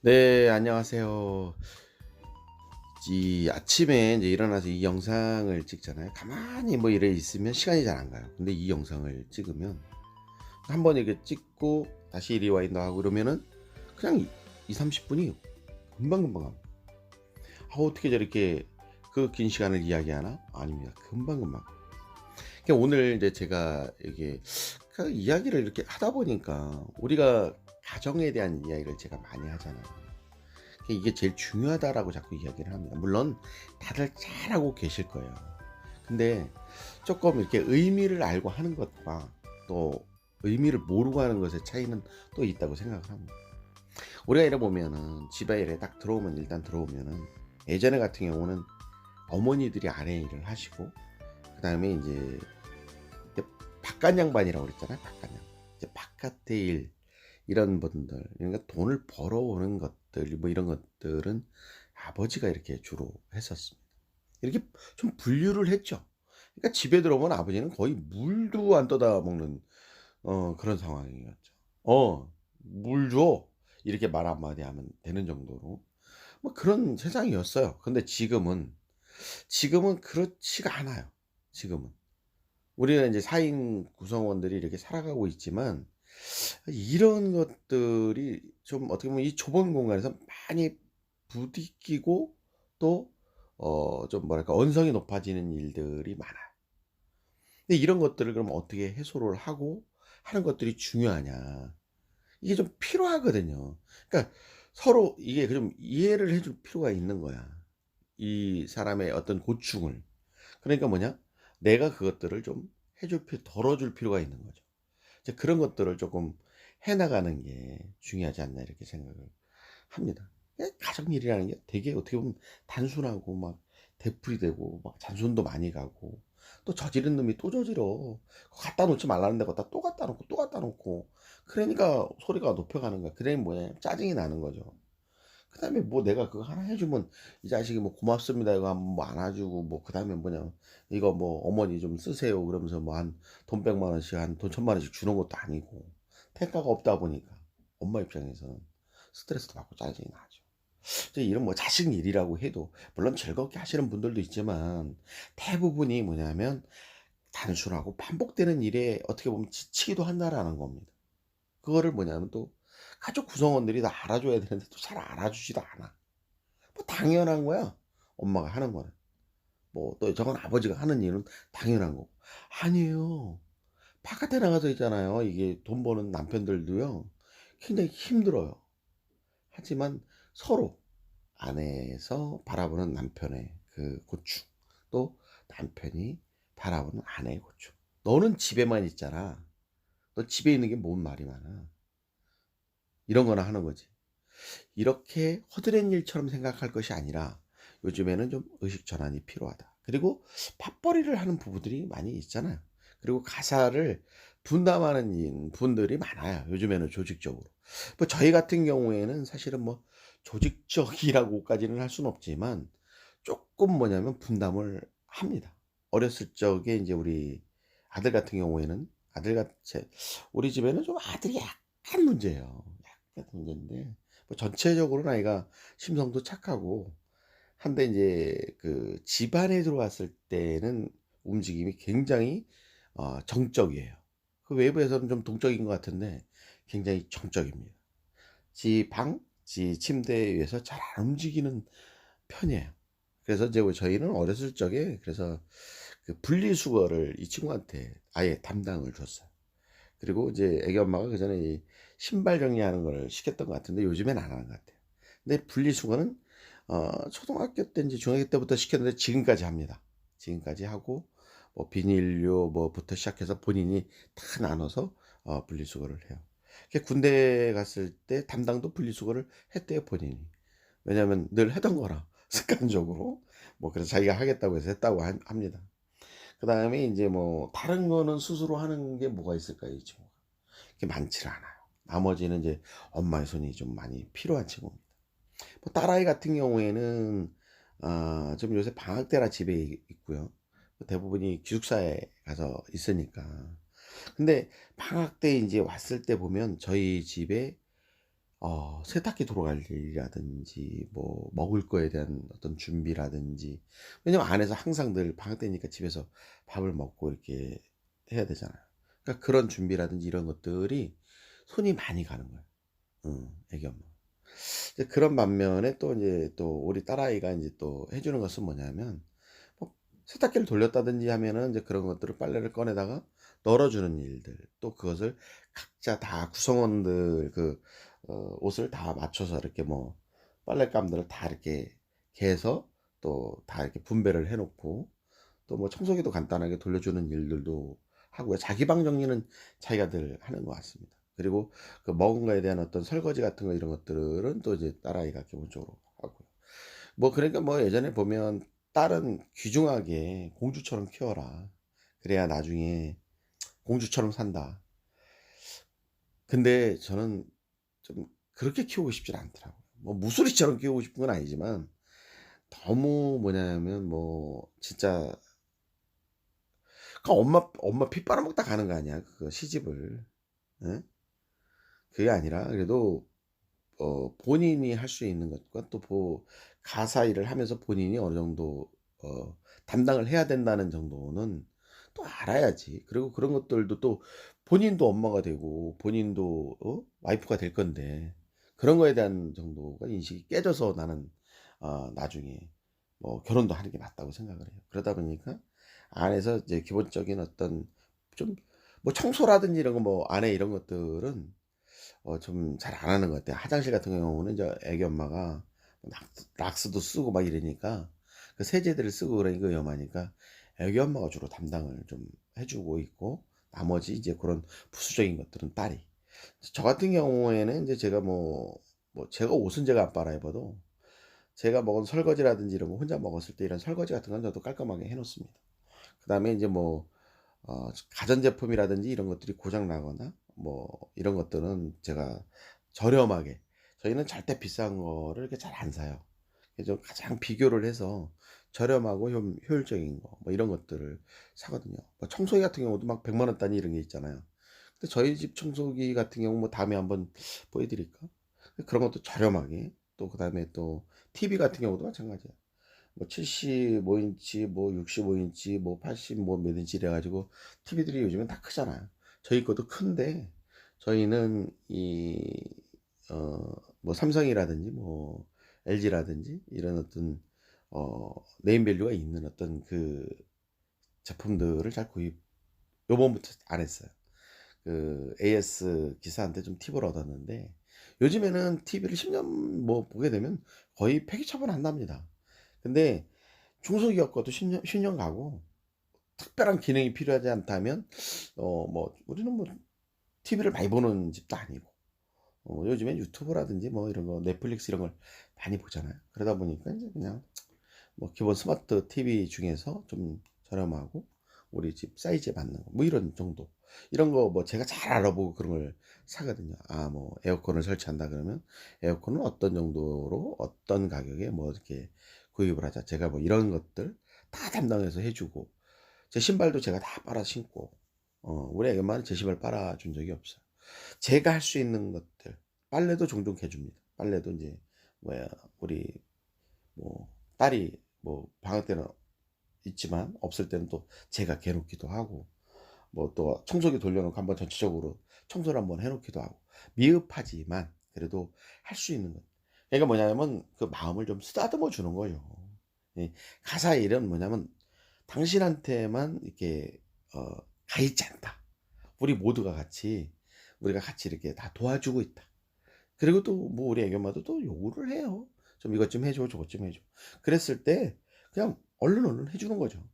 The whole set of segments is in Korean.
네, 안녕하세요. 이 아침에 이제 일어나서 이 영상을 찍잖아요. 가만히 뭐 이래 있으면 시간이 잘 안 가요. 근데 이 영상을 찍으면 한 번 이렇게 찍고 다시 리와인드 하고 그러면은 그냥 2, 30분이 금방금방 갑니다. 어떻게 저렇게 그 긴 시간을 이야기하나? 아닙니다. 금방금방. 그러니까 오늘 이제 제가 이게 그 이야기를 이렇게 하다 보니까 우리가 가정에 대한 이야기를 제가 많이 하잖아요. 이게 제일 중요하다라고 자꾸 이야기를 합니다. 물론 다들 잘하고 계실 거예요. 근데 조금 이렇게 의미를 알고 하는 것과 또 의미를 모르고 하는 것의 차이는 또 있다고 생각을 합니다. 우리가 이래 보면은 집에 이래 딱 들어오면 일단 들어오면은 예전에 같은 경우는 어머니들이 아내 일을 하시고 그다음에 이제 바깥 양반이라고 그랬잖아요. 바깥 양. 이제 바깥의 일 이런 분들 그러니까 돈을 벌어오는 것들 뭐 이런 것들은 아버지가 이렇게 주로 했었습니다. 이렇게 좀 분류를 했죠. 그러니까 집에 들어오면 아버지는 거의 물도 안 떠다 먹는 그런 상황이었죠. "물 줘." 이렇게 말 한마디 하면 되는 정도로 뭐 그런 세상이었어요. 근데 지금은 그렇지가 않아요, 지금은. 우리가 인제 4인 구성원들이 이렇게 살아가고 있지만 이런 것들이 좀 어떻게 보면 이 좁은 공간에서 많이 부딪히고 또 좀 뭐랄까 언성이 높아지는 일들이 많아요. 근데 이런 것들을 그럼 어떻게 해소를 하고 하는 것들이 중요하냐. 이게 좀 필요하거든요. 그러니까 서로 이게 좀 이해를 해줄 필요가 있는 거야. 이 사람의 어떤 고충을. 그러니까 뭐냐? 내가 그것들을 좀 해줄 필 덜어줄 필요가 있는 거죠. 이제 그런 것들을 조금 해 나가는 게 중요하지 않나 이렇게 생각을 합니다. 가족 일이라는 게 되게 어떻게 보면 단순하고 막 되풀이되고 막 잔손도 많이 가고 또 저지른 놈이 또 저질러. 갖다 놓지 말라는 데 갖다 또 갖다 놓고 또 갖다 놓고 그러니까 소리가 높여가는 거야. 그러니 뭐냐 짜증이 나는 거죠. 그다음에 뭐 내가 그거 하나 해 주면 이 자식이 뭐 "고맙습니다." 이거 하면 뭐 안아 주고 뭐 그다음에 뭐냐 "이거 뭐 어머니 좀 쓰세요." 그러면서 뭐 한 돈 100만 원씩 한 돈 1000만 원씩 주는 것도 아니고 대가가 없다 보니까 엄마 입장에서는 스트레스도 받고 짜증이 나죠. 이제 이런 뭐 자식 일이라고 해도 물론 즐겁게 하시는 분들도 있지만 대부분이 뭐냐면 단순하고 반복되는 일에 어떻게 보면 지치기도 한다라는 겁니다. 그거를 뭐냐면 또 가족 구성원들이 다 알아줘야 되는데 또 잘 알아주지도 않아. 뭐 당연한 거야. 엄마가 하는 거는. 뭐 또 저건 아버지가 하는 일은 당연한 거고. 아니에요. 바깥에 나가서 있잖아요. 이게 돈 버는 남편들도요. 굉장히 힘들어요. 하지만 서로 아내에서 바라보는 남편의 그 고충, 또 남편이 바라보는 아내의 고충. "너는 집에만 있잖아. 너 집에 있는 게 뭔 말이 많아." 이런 거나 하는 거지. 이렇게 허드렛 일처럼 생각할 것이 아니라 요즘에는 좀 의식 전환이 필요하다. 그리고 밥벌이를 하는 부부들이 많이 있잖아요. 그리고 가사를 분담하는 분들이 많아요. 요즘에는 조직적으로. 뭐 저희 같은 경우에는 사실은 뭐 조직적이라고까지는 할 수는 없지만 조금 뭐냐면 분담을 합니다. 어렸을 적에 이제 우리 아들 같은 경우에는 아들같 제 우리 집에는 좀 아들이 약간 문제예요. 약간 문제인데 뭐 전체적으로는 아이가 심성도 착하고 한데 인제 그 집안에 들어왔을 때는 움직임이 굉장히 정적이에요. 그 외부에서는 좀 동적인 것 같은데 굉장히 정적입니다. 지 방, 지 침대 위에서 잘 안 움직이는 편이에요. 그래서 이제 저희는 어렸을 적에 그래서 그 분리수거를 이 친구한테 아예 담당을 줬어요. 그리고 이제 애기 엄마가 그전에 이 신발 정리하는 걸 시켰던 것 같은데 요즘엔 안 하는 것 같아요. 근데 분리수거는 초등학교 때인지 중학교 때부터 시켰는데 지금까지 합니다. 지금까지 하고 뭐 비닐류 뭐부터 시작해서 본인이 다 나눠서 분리수거를 해요. 군대 갔을 때 담당도 분리수거를 했대요, 본인이. 왜냐하면 늘 하던 거라 습관적으로. 뭐 그래서 자기가 하겠다고 해서 했다고 합니다. 그다음에 인제 뭐 다른 거는 스스로 하는 게 뭐가 있을까요, 이 친구가? 그게 많지를 않아요. 나머지는 이제 엄마의 손이 좀 많이 필요한 친구입니다. 뭐 딸아이 같은 경우에는 좀 요새 방학 때라 집에 있고요. 대부분이 기숙사에 가서 있으니까. 근데 방학 때 인제 왔을 때 보면 저희 집에 세탁기 돌아갈 일이라든지 뭐 먹을 거에 대한 어떤 준비라든지, 왜냐면 안에서 항상 늘 방학 때니까 집에서 밥을 먹고 이렇게 해야 되잖아요. 그러니까 그런 준비라든지 이런 것들이 손이 많이 가는 거예요. 애기 엄마. 이제 그런 반면에 또 인제 또 우리 딸아이가 인제 또 해 주는 것은 뭐냐면, 뭐 세탁기를 돌렸다든지 하면은 이제 그런 것들을 빨래를 꺼내다가 널어 주는 일들, 또 그것을 각자 다 구성원들 옷을 다 맞춰서 이렇게 뭐 빨랫감들을 다 이렇게 개서 또 다 이렇게 분배를 해 놓고, 또 뭐 청소기도 간단하게 돌려주는 일들도 하고요. 자기 방 정리는 자기가 늘 하는 것 같습니다. 그리고 그 먹은 거에 대한 어떤 설거지 같은 거 이런 것들은 또 이제 딸아이가 기본적으로 하고요. 뭐 그러니까 뭐 예전에 보면 "딸은 귀중하게 공주처럼 키워라. 그래야 나중에 공주처럼 산다." 근데 저는 좀 그렇게 키우고 싶진 않더라고요. 뭐 무수리처럼 키우고 싶은 건 아니지만, 너무 뭐냐면 뭐 진짜 엄마 피 빨아먹다 가는 거 아니야 그거 시집을. 예? 그게 아니라 그래도 본인이 할 수 있는 것과 또 가사 일을 하면서 본인이 어느 정도 담당을 해야 된다는 정도는 또 알아야지. 그리고 그런 것들도 또 본인도 엄마가 되고 본인도 와이프가 될 건데, 그런 거에 대한 정도가 인식이 깨져서 나는 나중에 뭐 결혼도 하는 게 맞다고 생각을 해요. 그러다 보니까 안에서 이제 기본적인 어떤 좀 뭐 청소라든지 이런 거 뭐 안에 이런 것들은 좀 잘 안 하는 것 같아요. 화장실 같은 경우는 이제 애기 엄마가 락스도 쓰고 막 이러니까, 그 세제들을 쓰고 그러니까 위험하니까 애기 엄마가 주로 담당을 좀 해 주고 있고, 나머지 이제 그런 부수적인 것들은 딸이. 저 같은 경우에는 이제 제가 제가 옷은 제가 안 빨아 입어도 제가 먹은 설거지라든지 이런 거 혼자 먹었을 때 이런 설거지 같은 건 저도 깔끔하게 해 놓습니다. 그다음에 인제 가전제품이라든지 이런 것들이 고장 나거나 뭐 이런 것들은 제가 저렴하게, 저희는 절대 비싼 거를 이렇게 잘 안 사요. 그래서 가장 비교를 해서 저렴하고 효율적인 거 뭐 이런 것들을 사거든요. 뭐 청소기 같은 경우도 막 100만 원단위 이런 게 있잖아요. 근데 저희 집 청소기 같은 경우 뭐 다음에 한번 보여 드릴까? 그런 것도 저렴하게, 또 그다음에 또 TV 같은 경우도 마찬가지야. 뭐 75 인치 뭐 65 인치 뭐 80 뭐 몇 인치 이래 가지고 TV들이 요즘엔 다 크잖아요. 저희 것도 큰데, 저희는 뭐 삼성이라든지 뭐 LG라든지 이런 어떤 네임 밸류가 있는 어떤 그 제품들을 잘 구입 요번부터 안 했어요. 그 AS 기사한테 좀 팁을 얻었는데, 요즘에는 TV를 10년 뭐 보게 되면 거의 폐기 처분한답니다. 근데 중소기업 것도 10년 가고, 특별한 기능이 필요하지 않다면 뭐 우리는 뭐 TV를 많이 보는 집도 아니고, 요즘엔 유튜브라든지 뭐 이런 거 넷플릭스 이런 걸 많이 보잖아요. 그러다 보니까 인제 그냥 뭐 기본 스마트 TV 중에서 좀 저렴하고 우리 집 사이즈에 맞는 거 뭐 이런 정도. 이런 거 뭐 제가 잘 알아보고 그런 걸 사거든요. 뭐 에어컨을 설치한다 그러면 에어컨은 어떤 정도로 어떤 가격에 뭐 이렇게 구입을 하자. 제가 뭐 이런 것들 다 담당해서 해 주고, 제 신발도 제가 다 빨아 신고, 우리 애기 엄마는 제 신발 빨아 준 적이 없어요. 제가 할 수 있는 것들, 빨래도 종종 개 줍니다. 빨래도 인제 뭐야 우리 뭐 딸이 뭐 방학 때는 있지만 없을 때는 또 제가 개 놓기도 하고, 뭐 또 청소기 돌려 놓고 한번 전체적으로 청소를 한번 해 놓기도 하고, 미흡하지만 그래도 할 수 있는 것. 그러니까 뭐냐면 그 마음을 좀 쓰다듬어 주는 거예요. 이 가사의 일은 뭐냐면 당신한테만 이렇게 어 가 있지 않다. 우리 모두가 같이, 우리가 같이 이렇게 다 도와주고 있다. 그리고 또 뭐 우리 애기 엄마도 또 요구를 해요. "좀 이것 좀 해 줘. 저것 좀 해 줘." 그랬을 때 그냥 얼른 해 주는 거죠.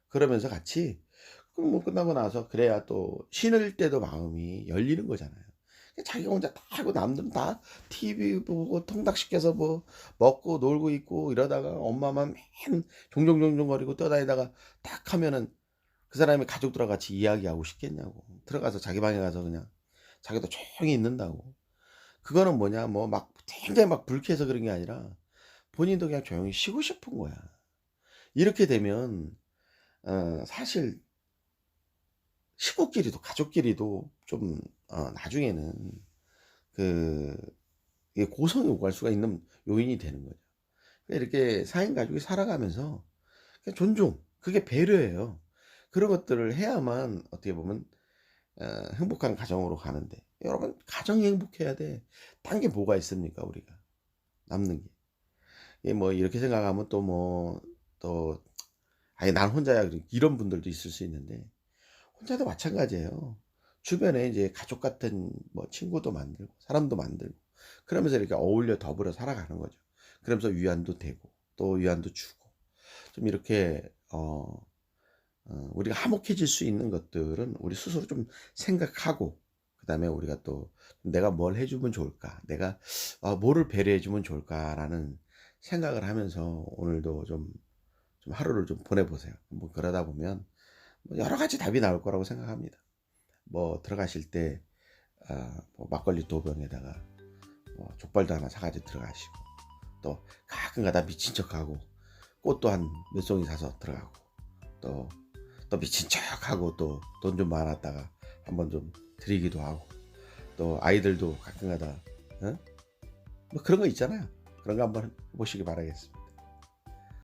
그러면서 같이 그럼 뭐 끝나고 나서 그래야 또 쉬는 때도 마음이 열리는 거잖아요. 자기가 혼자 다 하고 남들은 다 TV 보고 통닭시켜서 뭐 먹고 놀고 있고 이러다가 엄마만 맨 종종종종거리고 떠다니다가 딱 하면은 그 사람이 가족들하고 같이 이야기하고 싶겠냐고. 들어가서 자기 방에 가서 그냥 자기도 조용히 있는다고. 그거는 뭐냐 뭐 막 굉장히 막 불쾌해서 그런 게 아니라 본인도 그냥 조용히 쉬고 싶은 거야. 이렇게 되면 사실 식구끼리도 가족끼리도 좀 나중에는 그 이게 고성이 오갈 수가 있는 요인이 되는 거죠. 그러니까 이렇게 4인 가족이 살아가면서 그냥 존중, 그게 배려예요. 그런 것들을 해야만 어떻게 보면 행복한 가정으로 가는데, 여러분 가정이 행복해야 돼. 딴 게 뭐가 있습니까 우리가 남는 게. 이게 뭐 이렇게 생각하면 또 뭐 또 '아이 난 혼자야.' 이런 분들도 있을 수 있는데, 혼자도 마찬가지예요. 주변에 이제 가족 같은 뭐 친구도 만들고 사람도 만들고 그러면서 이렇게 어울려 더불어 살아가는 거죠. 그러면서 위안도 되고 또 위안도 주고 좀 이렇게 우리가 화목해질 수 있는 것들은 우리 스스로 좀 생각하고, 그다음에 우리가 또 '내가 뭘 해 주면 좋을까? 내가 뭐를 배려해 주면 좋을까?'라는 생각을 하면서 오늘도 좀 하루를 좀 보내 보세요. 뭐 그러다 보면 뭐 여러 가지 답이 나올 거라고 생각합니다. 뭐 들어가실 때 뭐 막걸리 2병에다가 뭐 족발도 하나 사 가지고 들어가시고, 또 가끔 가다 미친 척하고 꽃도 한 몇 송이 사서 들어가고, 또 미친 척하고 또 돈 좀 많았다가 한번 좀 드리기도 하고, 또 아이들도 가끔 가다 뭐 그런 거 있잖아요. 그런 거 한번 해 보시기 바라겠습니다.